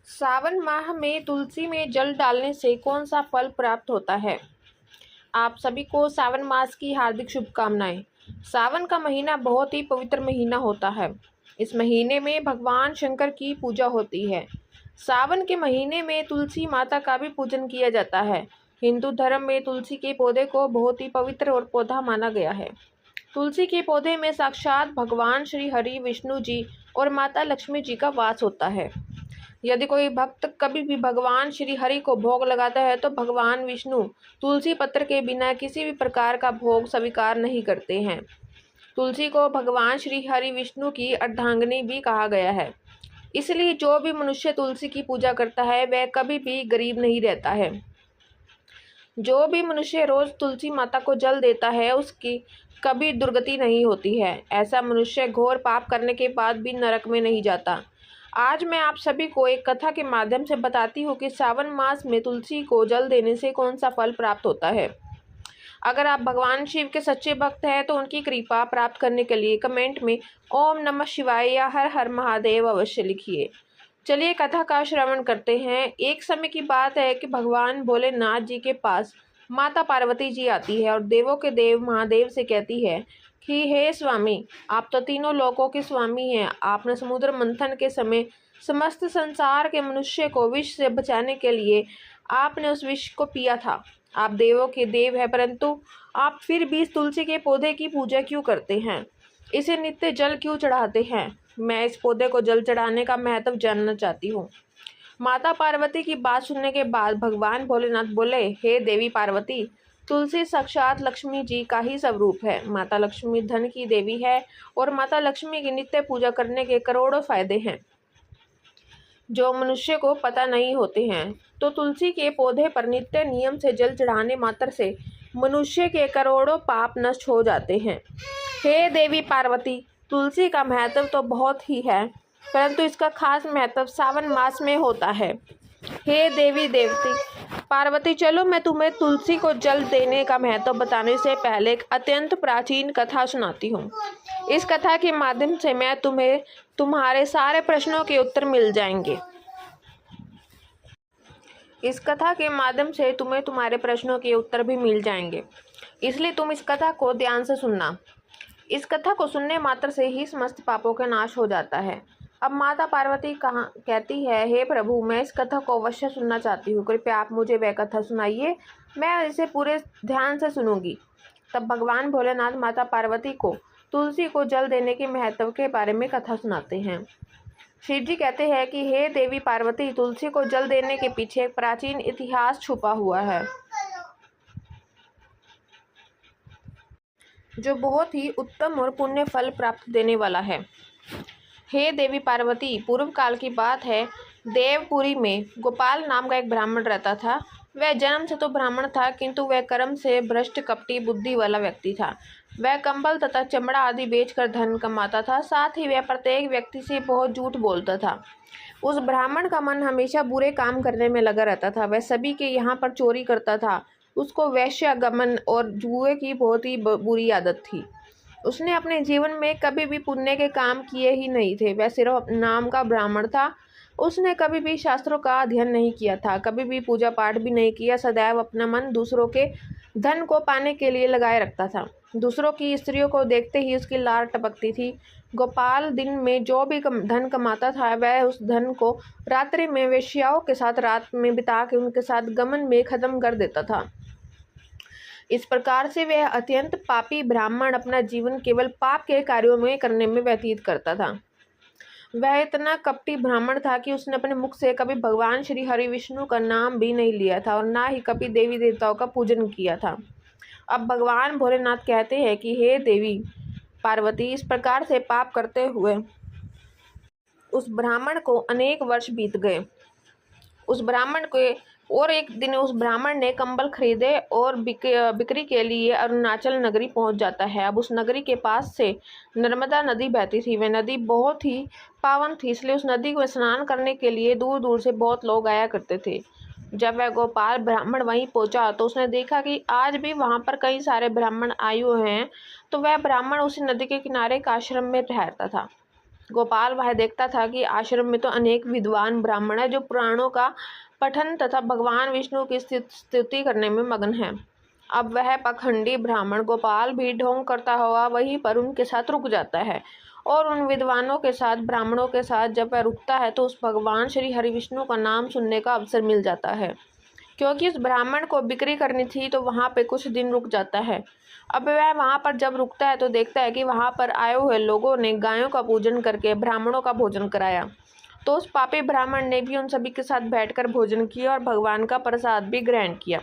सावन माह में तुलसी में जल डालने से कौन सा फल प्राप्त होता है? आप सभी को सावन मास की हार्दिक शुभकामनाएं। सावन का महीना बहुत ही पवित्र महीना होता है। इस महीने में भगवान शंकर की पूजा होती है। सावन के महीने में तुलसी माता का भी पूजन किया जाता है। हिंदू धर्म में तुलसी के पौधे को बहुत ही पवित्र और पौधा माना गया है। तुलसी के पौधे में साक्षात भगवान श्री हरि विष्णु जी और माता लक्ष्मी जी का वास होता है। यदि कोई भक्त कभी भी भगवान श्री हरि को भोग लगाता है तो भगवान विष्णु तुलसी पत्र के बिना किसी भी प्रकार का भोग स्वीकार नहीं करते हैं। तुलसी को भगवान श्री हरि विष्णु की अर्धांगिनी भी कहा गया है। इसलिए जो भी मनुष्य तुलसी की पूजा करता है वह कभी भी गरीब नहीं रहता है। जो भी मनुष्य रोज तुलसी माता को जल देता है उसकी कभी दुर्गति नहीं होती है। ऐसा मनुष्य घोर पाप करने के बाद भी नरक में नहीं जाता। आज मैं आप सभी को एक कथा के माध्यम से बताती हूँ कि सावन मास में तुलसी को जल देने से कौन सा फल प्राप्त होता है। अगर आप भगवान शिव के सच्चे भक्त हैं तो उनकी कृपा प्राप्त करने के लिए कमेंट में ओम नमः शिवाय या हर हर महादेव अवश्य लिखिए। चलिए कथा का श्रवण करते हैं। एक समय की बात है कि भगवान भोलेनाथ जी के पास माता पार्वती जी आती है और देवों के देव महादेव से कहती है कि हे स्वामी, आप तो तीनों लोकों के स्वामी हैं। आपने समुद्र मंथन के समय समस्त संसार के मनुष्य को विष से बचाने के लिए आपने उस विष को पिया था। आप देवों के देव हैं, परंतु आप फिर भी इस तुलसी के पौधे की पूजा क्यों करते हैं? इसे नित्य जल क्यों चढ़ाते हैं? मैं इस पौधे को जल चढ़ाने का महत्व जानना चाहती हूँ। माता पार्वती की बात सुनने के बाद भगवान भोलेनाथ बोले, हे देवी पार्वती, तुलसी साक्षात लक्ष्मी जी का ही स्वरूप है। माता लक्ष्मी धन की देवी है और माता लक्ष्मी की नित्य पूजा करने के करोड़ों फायदे हैं जो मनुष्य को पता नहीं होते हैं। तो तुलसी के पौधे पर नित्य नियम से जल चढ़ाने मात्र से मनुष्य के करोड़ों पाप नष्ट हो जाते हैं। हे देवी पार्वती, तुलसी का महत्व तो बहुत ही है, परंतु इसका खास महत्व सावन मास में होता है। हे देवी देवती पार्वती, चलो मैं तुम्हें तुलसी को जल देने का महत्व बताने से पहले एक अत्यंत प्राचीन कथा सुनाती हूँ। इस कथा के माध्यम से मैं तुम्हें तुम्हारे सारे प्रश्नों के उत्तर मिल जाएंगे। इस कथा के माध्यम से तुम्हें तुम्हारे प्रश्नों के उत्तर भी मिल जाएंगे, इसलिए तुम इस कथा को ध्यान से सुनना। इस कथा को सुनने मात्र से ही समस्त पापों का नाश हो जाता है। अब माता पार्वती कहती है, हे प्रभु, मैं इस कथा को अवश्य सुनना चाहती हूँ। कृपया आप मुझे वह कथा सुनाइए, मैं इसे पूरे ध्यान से सुनूंगी। तब भगवान भोलेनाथ माता पार्वती को तुलसी को जल देने के महत्व के बारे में कथा सुनाते हैं। शिव जी कहते हैं कि हे देवी पार्वती, तुलसी को जल देने के पीछे एक प्राचीन इतिहास छुपा हुआ है जो बहुत ही उत्तम और पुण्य फल प्राप्त देने वाला है। हे देवी पार्वती, पूर्व काल की बात है। देवपुरी में गोपाल नाम का एक ब्राह्मण रहता था। वह जन्म से तो ब्राह्मण था, किंतु वह कर्म से भ्रष्ट कपटी बुद्धि वाला व्यक्ति था। वह कंबल तथा चमड़ा आदि बेचकर धन कमाता था। साथ ही वह प्रत्येक व्यक्ति से बहुत झूठ बोलता था। उस ब्राह्मण का मन हमेशा बुरे काम करने में लगा रहता था। वह सभी के यहाँ पर चोरी करता था। उसको वैश्यागमन और जुए की बहुत ही बुरी आदत थी। उसने अपने जीवन में कभी भी पुण्य के काम किए ही नहीं थे। वह सिर्फ नाम का ब्राह्मण था। उसने कभी भी शास्त्रों का अध्ययन नहीं किया था, कभी भी पूजा पाठ भी नहीं किया। सदैव अपना मन दूसरों के धन को पाने के लिए लगाए रखता था। दूसरों की स्त्रियों को देखते ही उसकी लार टपकती थी। गोपाल दिन में जो भी धन कमाता था वह उस धन को रात्रि में वेश्याओं के साथ रात में बिता के उनके साथ गमन में खत्म कर देता था। इस प्रकार से वह अत्यंत पापी ब्राह्मण अपना जीवन केवल पाप के कार्यों में करने में व्यतीत करता था। वह इतना कपटी ब्राह्मण था कि उसने अपने मुख से कभी भगवान श्री हरि विष्णु का नाम भी नहीं लिया था और ना ही कभी देवी देवताओं का पूजन किया था। अब भगवान भोलेनाथ कहते हैं कि हे देवी पार्वती, इस प्रकार से पाप करते हुए उस ब्राह्मण को अनेक वर्ष बीत गए। एक दिन उस ब्राह्मण ने कंबल खरीदे और बिक्री के लिए अरुणाचल नगरी पहुंच जाता है। अब उस नगरी के पास से नर्मदा नदी बहती थी। वह नदी बहुत ही पावन थी, इसलिए उस नदी को स्नान करने के लिए दूर दूर से बहुत लोग आया करते थे। जब वह गोपाल ब्राह्मण वहीं पहुंचा तो उसने देखा कि आज भी वहां पर कई सारे ब्राह्मण आए हुए हैं। तो वह ब्राह्मण उसी नदी के किनारे एक आश्रम में ठहरता था। गोपाल वह देखता था कि आश्रम में तो अनेक विद्वान ब्राह्मण हैं जो पुराणों का पठन तथा भगवान विष्णु की स्तुति करने में मगन हैं। अब वह पाखंडी ब्राह्मण गोपाल भी ढोंग करता हुआ वहीं पर उनके साथ रुक जाता है और उन विद्वानों के साथ ब्राह्मणों के साथ जब वह रुकता है तो उस भगवान श्री हरि विष्णु का नाम सुनने का अवसर मिल जाता है। क्योंकि उस ब्राह्मण को बिक्री करनी थी तो वहाँ पे कुछ दिन रुक जाता है। अब वह वहाँ पर जब रुकता है तो देखता है कि वहाँ पर आए हुए लोगों ने गायों का पूजन करके ब्राह्मणों का भोजन कराया। तो उस पापी ब्राह्मण ने भी उन सभी के साथ बैठकर भोजन किया और भगवान का प्रसाद भी ग्रहण किया।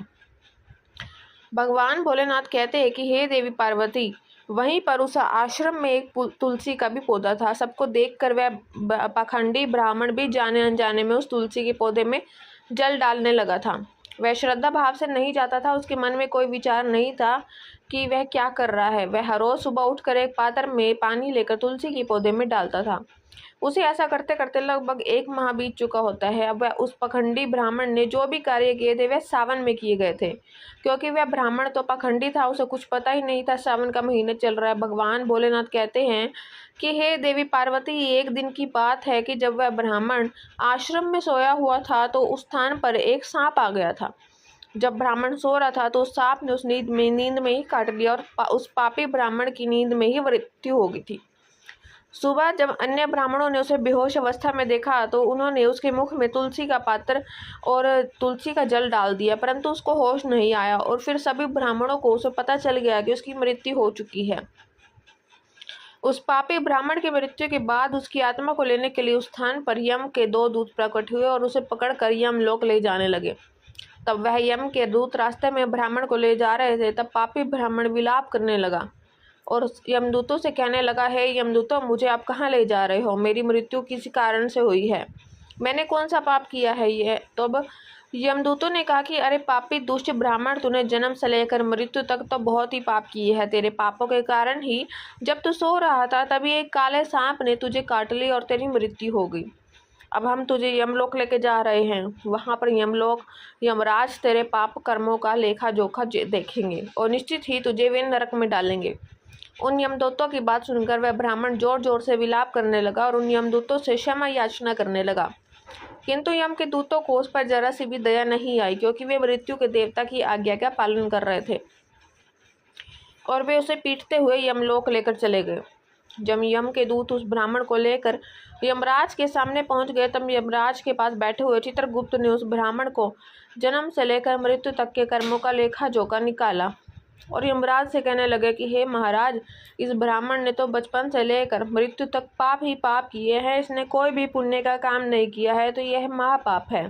भगवान भोलेनाथ कहते हैं कि हे देवी पार्वती, वहीं पर उस आश्रम में एक तुलसी का भी पौधा था। सबको देखकर वह पाखंडी ब्राह्मण भी जाने अनजाने में उस तुलसी के पौधे में जल डालने लगा था। वह श्रद्धा भाव से नहीं जाता था, उसके मन में कोई विचार नहीं था कि वह क्या कर रहा है। वह हर रोज सुबह उठकर एक पात्र में पानी लेकर तुलसी के पौधे में डालता था। उसे ऐसा करते करते लगभग 1 माह बीत चुका होता है। अब वह उस पाखंडी ब्राह्मण ने जो भी कार्य किए थे वह सावन में किए गए थे। क्योंकि वह ब्राह्मण तो पाखंडी था, उसे कुछ पता ही नहीं था सावन का महीना चल रहा है। भगवान भोलेनाथ कहते हैं कि हे देवी पार्वती, एक दिन की बात है कि जब वह ब्राह्मण आश्रम में सोया हुआ था तो उस स्थान पर एक सांप आ गया था। जब ब्राह्मण सो रहा था तो उस सांप ने उस नींद में ही काट लिया और उस पापी ब्राह्मण की नींद में ही मृत्यु हो गई थी। सुबह जब अन्य ब्राह्मणों ने उसे बेहोश अवस्था में देखा तो उन्होंने उसके मुख में तुलसी का पात्र और तुलसी का जल डाल दिया, परंतु उसको होश नहीं आया और फिर सभी ब्राह्मणों को उसे पता चल गया कि उसकी मृत्यु हो चुकी है। उस पापी ब्राह्मण की मृत्यु के बाद उसकी आत्मा को लेने के लिए उस स्थान पर यम के 2 दूत प्रकट हुए और उसे पकड़कर यमलोक ले जाने लगे। तब वह यम के दूत रास्ते में ब्राह्मण को ले जा रहे थे। तब पापी ब्राह्मण विलाप करने लगा और यमदूतों से कहने लगा, हे यमदूतों, मुझे आप कहाँ ले जा रहे हो? मेरी मृत्यु किसी कारण से हुई है, मैंने कौन सा पाप किया है ये? तब यमदूतों ने कहा कि अरे पापी दुष्ट ब्राह्मण, तूने जन्म से लेकर मृत्यु तक तो बहुत ही पाप किए हैं। तेरे पापों के कारण ही जब तू सो रहा था तभी एक काले सांप ने तुझे काट ली और तेरी मृत्यु हो गई। अब हम तुझे यमलोक लेके जा रहे हैं। वहाँ पर यमराज तेरे पाप कर्मों का लेखा जोखा देखेंगे और निश्चित ही तुझे वे नरक में डालेंगे। उन यमदूतों की बात सुनकर वह ब्राह्मण जोर जोर से विलाप करने लगा और उन यमदूतों से क्षमा याचना करने लगा। किंतु यम के दूतों को उस पर जरा सी भी दया नहीं आई, क्योंकि वे मृत्यु के देवता की आज्ञा का पालन कर रहे थे और वे उसे पीटते हुए यमलोक लेकर चले गए। जब यम के दूत उस ब्राह्मण को लेकर यमराज के सामने पहुंच गए तब यमराज के पास बैठे हुए चित्रगुप्त ने उस ब्राह्मण को जन्म से लेकर मृत्यु तक के कर्मों का लेखा जोखा निकाला और यमराज से कहने लगे कि हे महाराज, इस ब्राह्मण ने तो बचपन से लेकर मृत्यु तक पाप ही पाप किए हैं। इसने कोई भी पुण्य का काम नहीं किया है, तो यह महापाप है।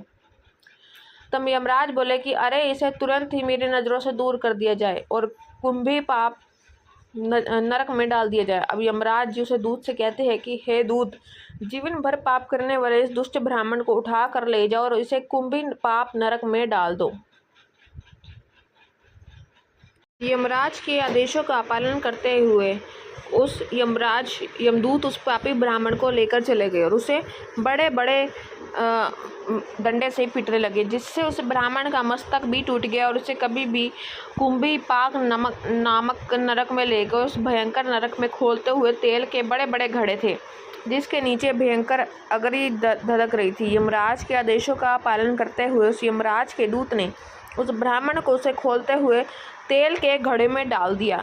तब यमराज बोले कि अरे इसे तुरंत ही मेरी नज़रों से दूर कर दिया जाए और कुंभी पाप नरक में डाल दिया जाए। अब यमराज जी उसे दूत से कहते हैं कि हे दूत, जीवन भर पाप करने वाले इस दुष्ट ब्राह्मण को उठा कर ले जाओ और इसे कुंभी पाप नरक में डाल दो। यमराज के आदेशों का पालन करते हुए उस यमदूत उस पापी ब्राह्मण को लेकर चले गए और उसे बड़े बड़े डंडे से पीटने लगे, जिससे उस ब्राह्मण का मस्तक भी टूट गया और उसे कभी भी कुंभी पाक नामक नरक में ले गए। उस भयंकर नरक में खोलते हुए तेल के बड़े बड़े घड़े थे, जिसके नीचे भयंकर अग्नि धधक रही थी। यमराज के आदेशों का पालन करते हुए उस यमराज के दूत ने उस ब्राह्मण को उसे खोलते हुए तेल के घड़े में डाल दिया।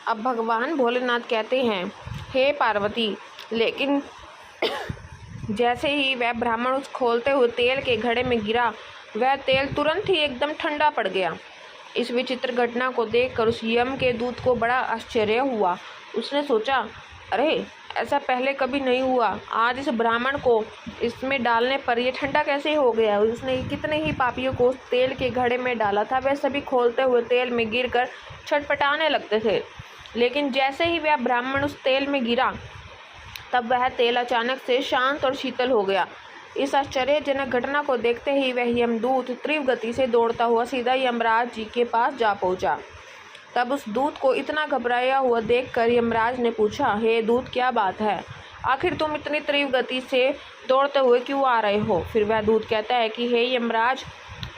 अब भगवान भोलेनाथ कहते हैं, हे पार्वती, लेकिन जैसे ही वह ब्राह्मण उस खोलते हुए तेल के घड़े में गिरा, वह तेल तुरंत ही एकदम ठंडा पड़ गया। इस विचित्र घटना को देखकर उस यम के दूत को बड़ा आश्चर्य हुआ। उसने सोचा, अरे ऐसा पहले कभी नहीं हुआ, आज इस ब्राह्मण को इसमें डालने पर यह ठंडा कैसे हो गया। उसने कितने ही पापियों को उस तेल के घड़े में डाला था, वह सभी खोलते हुए तेल में गिरकर छटपटाने लगते थे। लेकिन जैसे ही वह ब्राह्मण उस तेल में गिरा, तब वह तेल अचानक से शांत और शीतल हो गया। इस आश्चर्यजनक घटना को देखते ही वह यमदूत तीव्र गति से दौड़ता हुआ सीधा यमराज जी के पास जा पहुंचा। तब उस दूत को इतना घबराया हुआ देखकर यमराज ने पूछा, हे दूत, क्या बात है? आखिर तुम इतनी तीव्र गति से दौड़ते हुए क्यों आ रहे हो? फिर वह दूत कहता है कि हे यमराज,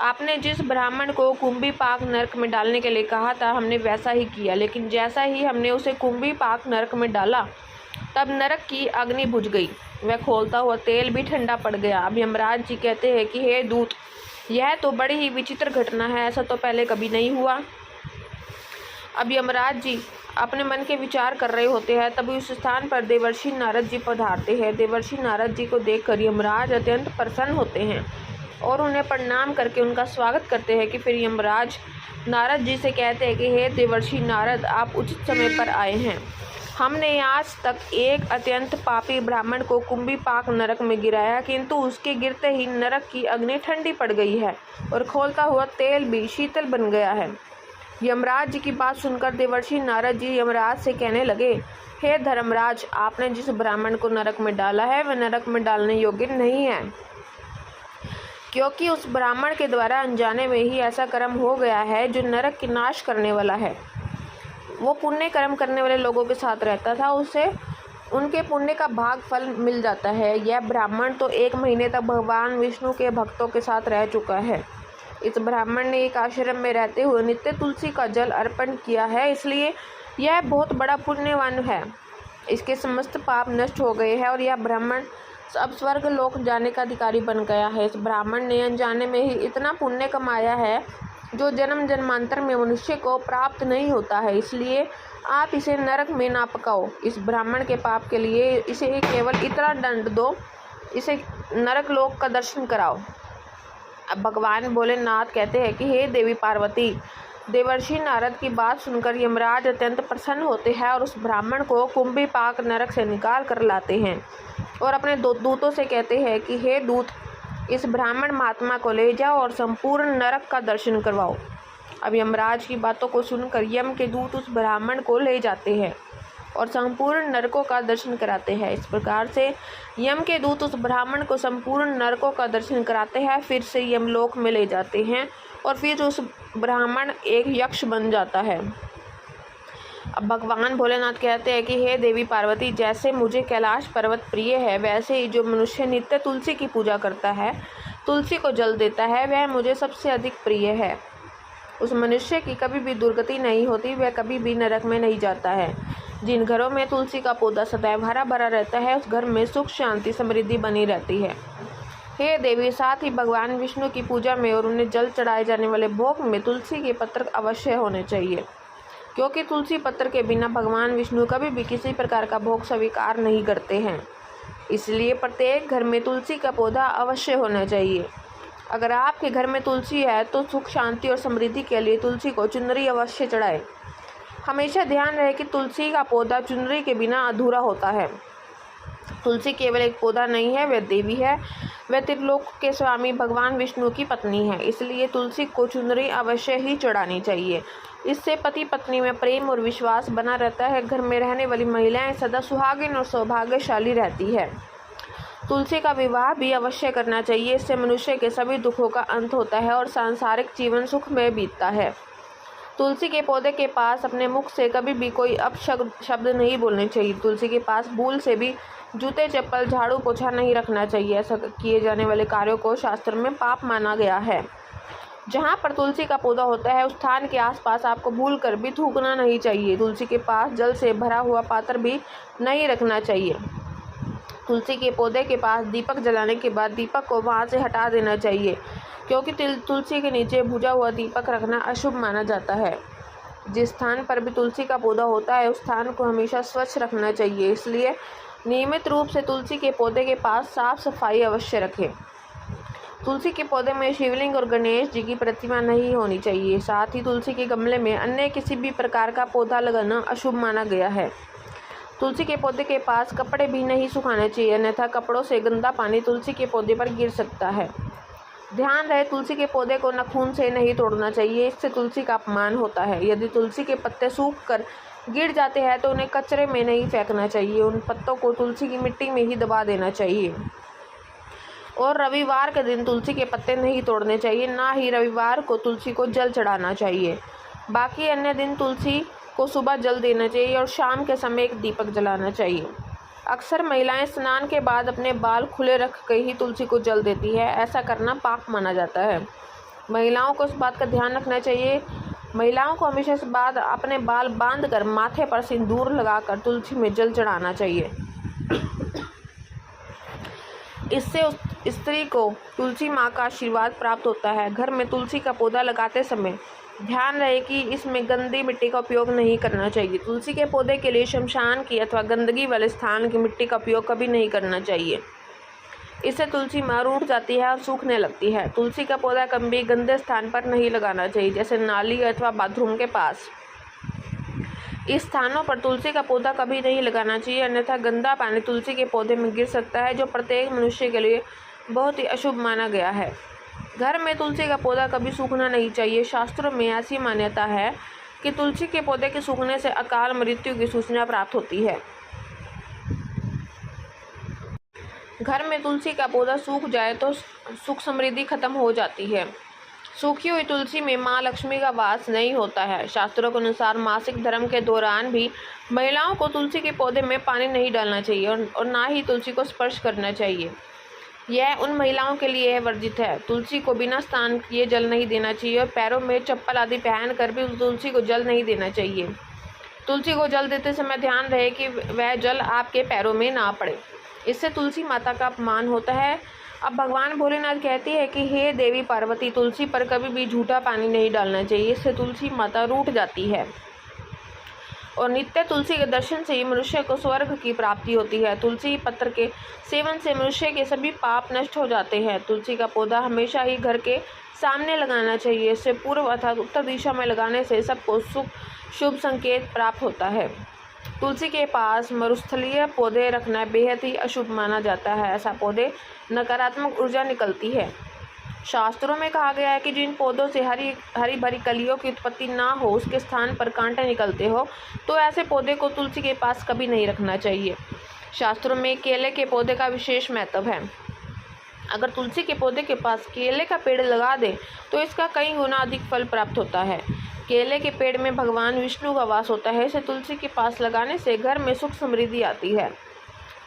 आपने जिस ब्राह्मण को कुंभी पाक नरक में डालने के लिए कहा था, हमने वैसा ही किया, लेकिन जैसा ही हमने उसे कुंभी पाक नरक में डाला, तब नरक की अग्नि बुझ गई, वह खोलता हुआ तेल भी ठंडा पड़ गया। अब यमराज जी कहते हैं कि हे दूत, यह तो बड़ी ही विचित्र घटना है, ऐसा तो पहले कभी नहीं हुआ। अब यमराज जी अपने मन के विचार कर रहे होते हैं, तभी उस स्थान पर देवर्षि नारद जी पधारते हैं। देवर्षि नारद जी को देखकर यमराज अत्यंत प्रसन्न होते हैं और उन्हें प्रणाम करके उनका स्वागत करते हैं। कि फिर यमराज नारद जी से कहते हैं कि हे देवर्षि नारद, आप उचित समय पर आए हैं। हमने आज तक एक अत्यंत पापी ब्राह्मण को कुंभी पाक नरक में गिराया, किंतु उसके गिरते ही नरक की अग्नि ठंडी पड़ गई है और खोलता हुआ तेल भी शीतल बन गया है। यमराज जी की बात सुनकर देवर्षि नारद जी यमराज से कहने लगे, हे धर्मराज, आपने जिस ब्राह्मण को नरक में डाला है वह नरक में डालने योग्य नहीं है, क्योंकि उस ब्राह्मण के द्वारा अनजाने में ही ऐसा कर्म हो गया है जो नरक की नाश करने वाला है। वो पुण्य कर्म करने वाले लोगों के साथ रहता था, उसे उनके पुण्य का भाग फल मिल जाता है। यह ब्राह्मण तो 1 महीने तक भगवान विष्णु के भक्तों के साथ रह चुका है। इस ब्राह्मण ने एक आश्रम में रहते हुए नित्य तुलसी का जल अर्पण किया है, इसलिए यह बहुत बड़ा पुण्यवान है। इसके समस्त पाप नष्ट हो गए हैं और यह ब्राह्मण अब स्वर्ग लोक जाने का अधिकारी बन गया है। इस ब्राह्मण ने अनजाने में ही इतना पुण्य कमाया है जो जन्म जन्मांतर में मनुष्य को प्राप्त नहीं होता है, इसलिए आप इसे नरक में ना पकाओ। इस ब्राह्मण के पाप के लिए इसे केवल इतना दंड दो, इसे नरक लोक का दर्शन कराओ। अब भगवान भोलेनाथ कहते हैं कि हे देवी पार्वती, देवर्षि नारद की बात सुनकर यमराज अत्यंत प्रसन्न होते हैं और उस ब्राह्मण को कुंभी पाक नरक से निकाल कर लाते हैं और अपने दूतों से कहते हैं कि हे दूत, इस ब्राह्मण महात्मा को ले जाओ और संपूर्ण नरक का दर्शन करवाओ। अब यमराज की बातों को सुनकर यम के दूत उस ब्राह्मण को ले जाते हैं और संपूर्ण नरकों का दर्शन कराते हैं। इस प्रकार से यम के दूत उस ब्राह्मण को संपूर्ण नरकों का दर्शन कराते हैं, फिर से यमलोक में ले जाते हैं और फिर उस ब्राह्मण एक यक्ष बन जाता है। अब भगवान भोलेनाथ कहते हैं कि हे देवी पार्वती, जैसे मुझे कैलाश पर्वत प्रिय है, वैसे ही जो मनुष्य नित्य तुलसी की पूजा करता है, तुलसी को जल देता है, वह मुझे सबसे अधिक प्रिय है। उस मनुष्य की कभी भी दुर्गति नहीं होती, वह कभी भी नरक में नहीं जाता है। जिन घरों में तुलसी का पौधा सदैव हरा भरा रहता है, उस घर में सुख शांति समृद्धि बनी रहती है। हे देवी, साथ ही भगवान विष्णु की पूजा में और उन्हें जल चढ़ाए जाने वाले भोग में तुलसी के पत्र अवश्य होने चाहिए, क्योंकि तुलसी पत्र के बिना भगवान विष्णु कभी भी किसी प्रकार का भोग स्वीकार नहीं करते हैं। इसलिए प्रत्येक घर में तुलसी का पौधा अवश्य होना चाहिए। अगर आपके घर में तुलसी है तो सुख शांति और समृद्धि के लिए तुलसी को चुनरी अवश्य चढ़ाएं। हमेशा ध्यान रहे कि तुलसी का पौधा चुनरी के बिना अधूरा होता है। तुलसी केवल एक पौधा नहीं है, वह देवी है, वह त्रिलोक के स्वामी भगवान विष्णु की पत्नी है, इसलिए तुलसी को चुनरी अवश्य ही चढ़ानी चाहिए। इससे पति पत्नी में प्रेम और विश्वास बना रहता है। घर में रहने वाली महिलाएं सदा सुहागिन और सौभाग्यशाली रहती है। तुलसी का विवाह भी अवश्य करना चाहिए, इससे मनुष्य के सभी दुखों का अंत होता है और सांसारिक जीवन सुख में बीतता है। तुलसी के पौधे के पास अपने मुख से कभी भी कोई अपशब्द नहीं बोलने चाहिए। तुलसी के पास भूल से भी जूते चप्पल झाड़ू पोछा नहीं रखना चाहिए। ऐसा किए जाने वाले कार्यों को शास्त्र में पाप माना गया है। जहाँ पर तुलसी का पौधा होता है उस स्थान के आसपास आपको भूल कर भी थूकना नहीं चाहिए। तुलसी के पास जल से भरा हुआ पात्र भी नहीं रखना चाहिए। तुलसी के पौधे के पास दीपक जलाने के बाद दीपक को वहाँ से हटा देना चाहिए, क्योंकि तुलसी के नीचे बुझा हुआ दीपक रखना अशुभ माना जाता है। जिस स्थान पर भी तुलसी का पौधा होता है उस स्थान को हमेशा स्वच्छ रखना चाहिए, इसलिए नियमित रूप से तुलसी के पौधे के पास साफ सफाई अवश्य रखें। तुलसी के पौधे में शिवलिंग और गणेश जी की प्रतिमा नहीं होनी चाहिए। साथ ही तुलसी के गमले में अन्य किसी भी प्रकार का पौधा लगाना अशुभ माना गया है। तुलसी के पौधे के पास कपड़े भी नहीं सुखाने चाहिए, अन्यथा कपड़ों से गंदा पानी तुलसी के पौधे पर गिर सकता है। ध्यान रहे, तुलसी के पौधे को नाखून से नहीं तोड़ना चाहिए, इससे तुलसी का अपमान होता है। यदि तुलसी के पत्ते सूख कर गिर जाते हैं तो उन्हें कचरे में नहीं फेंकना चाहिए, उन पत्तों को तुलसी की मिट्टी में ही दबा देना चाहिए। और रविवार के दिन तुलसी के पत्ते नहीं तोड़ने चाहिए, ना ही रविवार को तुलसी को जल चढ़ाना चाहिए। बाकी अन्य दिन तुलसी को सुबह जल देना चाहिए और शाम के समय एक दीपक जलाना चाहिए। अक्सर महिलाएं स्नान के बाद अपने बाल खुले रख कर ही तुलसी को जल देती है, ऐसा करना पाप माना जाता है। महिलाओं को इस बात का ध्यान रखना चाहिए, महिलाओं को हमेशा इस बात अपने बाल बांधकर माथे पर सिंदूर लगाकर तुलसी में जल चढ़ाना चाहिए। इससे उस स्त्री को तुलसी माँ का आशीर्वाद प्राप्त होता है। घर में तुलसी का पौधा लगाते समय ध्यान रहे कि इसमें गंदी मिट्टी का उपयोग नहीं करना चाहिए। तुलसी के पौधे के लिए शमशान की अथवा गंदगी वाले स्थान की मिट्टी का उपयोग कभी नहीं करना चाहिए। इससे तुलसी माँ रूठ जाती है और सूखने लगती है। तुलसी का पौधा कभी भी गंदे स्थान पर नहीं लगाना चाहिए, जैसे नाली अथवा बाथरूम के पास। इस स्थानों पर तुलसी का पौधा कभी नहीं लगाना चाहिए, अन्यथा गंदा पानी तुलसी के पौधे में गिर सकता है, जो प्रत्येक मनुष्य के लिए बहुत ही अशुभ माना गया है। घर में तुलसी का पौधा कभी सूखना नहीं चाहिए। शास्त्रों में ऐसी मान्यता है कि तुलसी के पौधे के सूखने से अकाल मृत्यु की सूचना प्राप्त होती है। घर में तुलसी का पौधा सूख जाए तो सुख समृद्धि खत्म हो जाती है। सूखी हुई तुलसी में माँ लक्ष्मी का वास नहीं होता है। शास्त्रों के अनुसार मासिक धर्म के दौरान भी महिलाओं को तुलसी के पौधे में पानी नहीं डालना चाहिए और ना ही तुलसी को स्पर्श करना चाहिए। यह उन महिलाओं के लिए वर्जित है। तुलसी को बिना स्नान किए जल नहीं देना चाहिए और पैरों में चप्पल आदि पहन कर भी तुलसी को जल नहीं देना चाहिए। तुलसी को जल देते समय ध्यान रहे कि वह जल आपके पैरों में ना पड़े, इससे तुलसी माता का अपमान होता है। अब भगवान भोलेनाथ कहती है कि हे देवी पार्वती, तुलसी पर कभी भी झूठा पानी नहीं डालना चाहिए, इससे तुलसी माता रूठ जाती है और नित्य तुलसी के दर्शन से ही मनुष्य को स्वर्ग की प्राप्ति होती है। तुलसी पत्र के सेवन से मनुष्य के सभी पाप नष्ट हो जाते हैं। तुलसी का पौधा हमेशा ही घर के सामने लगाना चाहिए। इससे पूर्व अर्थात उत्तर दिशा में लगाने से सबको शुभ संकेत प्राप्त होता है। तुलसी के पास मरुस्थलीय पौधे रखना बेहद ही अशुभ माना जाता है। ऐसा पौधे नकारात्मक ऊर्जा निकलती है। शास्त्रों में कहा गया है कि जिन पौधों से हरी भरी कलियों की उत्पत्ति ना हो, उसके स्थान पर कांटे निकलते हो, तो ऐसे पौधे को तुलसी के पास कभी नहीं रखना चाहिए। शास्त्रों में केले के पौधे का विशेष महत्व है। अगर तुलसी के पौधे के पास केले का पेड़ लगा दे तो इसका कई गुना अधिक फल प्राप्त होता है। केले के पेड़ में भगवान विष्णु का वास होता है। इसे तुलसी के पास लगाने से घर में सुख समृद्धि आती है।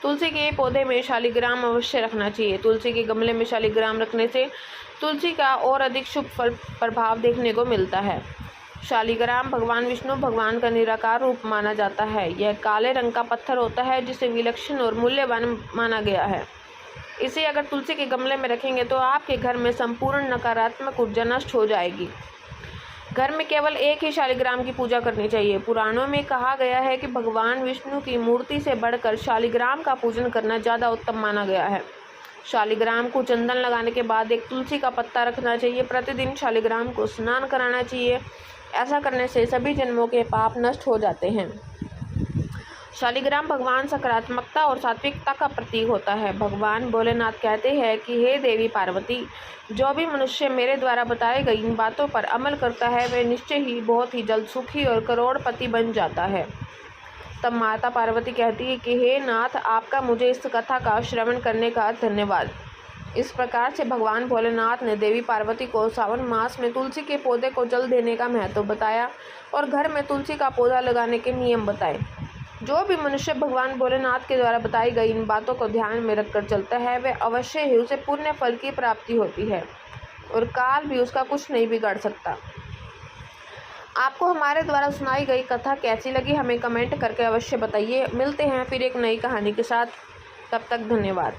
तुलसी के पौधे में शालिग्राम अवश्य रखना चाहिए। तुलसी के गमले में शालिग्राम रखने से तुलसी का और अधिक शुभ फल प्रभाव देखने को मिलता है। शालिग्राम भगवान विष्णु भगवान का निराकार रूप माना जाता है। यह काले रंग का पत्थर होता है जिसे विलक्षण और मूल्यवान माना गया है। इसे अगर तुलसी के गमले में रखेंगे तो आपके घर में संपूर्ण नकारात्मक ऊर्जा नष्ट हो जाएगी। घर में केवल एक ही शालिग्राम की पूजा करनी चाहिए। पुराणों में कहा गया है कि भगवान विष्णु की मूर्ति से बढ़कर शालिग्राम का पूजन करना ज़्यादा उत्तम माना गया है। शालिग्राम को चंदन लगाने के बाद एक तुलसी का पत्ता रखना चाहिए। प्रतिदिन शालिग्राम को स्नान कराना चाहिए। ऐसा करने से सभी जन्मों के पाप नष्ट हो जाते हैं। शालिग्राम भगवान सकारात्मकता और सात्विकता का प्रतीक होता है। भगवान भोलेनाथ कहते हैं कि हे देवी पार्वती, जो भी मनुष्य मेरे द्वारा बताई गई इन बातों पर अमल करता है वह निश्चय ही बहुत ही जल्द सुखी और करोड़पति बन जाता है। तब माता पार्वती कहती है कि हे नाथ, आपका मुझे इस कथा का श्रवण करने का धन्यवाद। इस प्रकार से भगवान भोलेनाथ ने देवी पार्वती को सावन मास में तुलसी के पौधे को जल देने का महत्व बताया और घर में तुलसी का पौधा लगाने के नियम बताए। जो भी मनुष्य भगवान भोलेनाथ के द्वारा बताई गई इन बातों को ध्यान में रखकर चलता है वह अवश्य ही उसे पुण्य फल की प्राप्ति होती है और काल भी उसका कुछ नहीं बिगाड़ सकता। आपको हमारे द्वारा सुनाई गई कथा कैसी लगी हमें कमेंट करके अवश्य बताइए। मिलते हैं फिर एक नई कहानी के साथ। तब तक धन्यवाद।